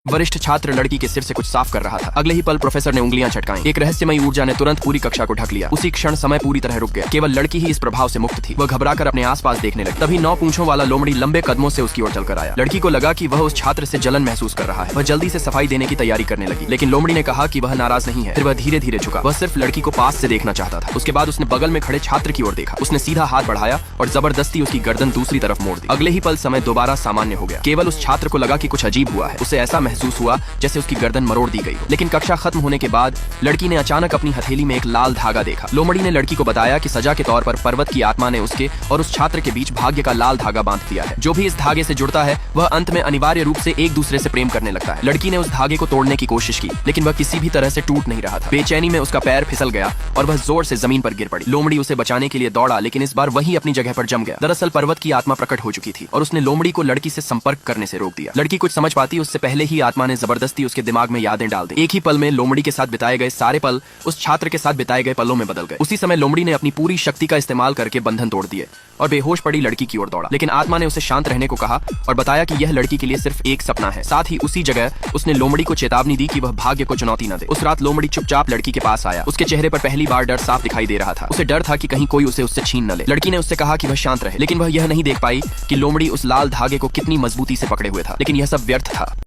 वरिष्ठ छात्र लड़की के सिर से कुछ साफ कर रहा था। अगले ही पल प्रोफेसर ने उंगलियां झटकाई। एक रहस्यमयी ऊर्जा ने तुरंत पूरी कक्षा को ढक लिया। उसी क्षण समय पूरी तरह रुक गया। केवल लड़की ही इस प्रभाव से मुक्त थी। वह घबराकर अपने आसपास देखने लगी। तभी 9 पूंछों वाला लोमड़ी लंबे कदमों से उसकी ओर चलकर आया। लड़की को लगा कि वह उस छात्र से जलन महसूस कर रहा है। वह जल्दी से सफाई देने की तैयारी करने लगी, लेकिन लोमड़ी ने कहा कि वह नाराज नहीं है। फिर वह धीरे धीरे झुका। वह सिर्फ लड़की को पास से देखना चाहता था। उसके बाद उसने बगल में खड़े छात्र की ओर देखा। उसने सीधा हाथ बढ़ाया और जबरदस्ती उसकी गर्दन दूसरी तरफ मोड़ दी। अगले ही पल समय दोबारा सामान्य हो गया। केवल उस छात्र को लगा कि कुछ अजीब हुआ है। उसे ऐसा महसूस हुआ जैसे उसकी गर्दन मरोड़ दी गई हो। लेकिन कक्षा खत्म होने के बाद लड़की ने अचानक अपनी हथेली में एक लाल धागा देखा। लोमड़ी ने लड़की को बताया कि सजा के तौर पर पर्वत की आत्मा ने उसके और उस छात्र के बीच भाग्य का लाल धागा बांध दिया है। जो भी इस धागे से जुड़ता है वह अंत में अनिवार्य रूप से एक दूसरे से प्रेम करने लगता है। लड़की ने उस धागे को तोड़ने की कोशिश की, लेकिन वह किसी भी तरह से टूट नहीं रहा था। बेचैनी में उसका पैर फिसल गया और वह जोर से जमीन पर गिर पड़ी। लोमड़ी उसे बचाने के लिए दौड़ा, लेकिन इस बार वही अपनी जगह पर जम गया। दरअसल पर्वत की आत्मा प्रकट हो चुकी थी और उसने लोमड़ी को लड़की से संपर्क करने से रोक दिया। लड़की कुछ समझ पाती उससे पहले ही आत्मा ने जबरदस्ती उसके दिमाग में यादें डाल दी। एक ही पल में लोमड़ी के साथ बिताए गए सारे पल उस छात्र के साथ बिताए गए पलों में बदल गए। उसी समय लोमड़ी ने अपनी पूरी शक्ति का इस्तेमाल करके बंधन तोड़ दिए और बेहोश पड़ी लड़की की ओर दौड़ा। लेकिन आत्मा ने उसे शांत रहने को कहा और बताया कि यह लड़की के लिए सिर्फ एक सपना है। साथ ही उसी जगह उसने लोमड़ी को चेतावनी दी कि वह भाग्य को चुनौती न दे। उस रात लोमड़ी चुपचाप लड़की के पास आया। उसके चेहरे पर पहली बार डर साफ दिखाई दे रहा था। उसे डर था कि कहीं कोई उसे उससे छीन न ले। लड़की ने उससे कहा कि वह शांत रहे, लेकिन वह यह नहीं देख पाई कि लोमड़ी उस लाल धागे को कितनी मजबूती से पकड़े हुए था। लेकिन यह सब व्यर्थ था।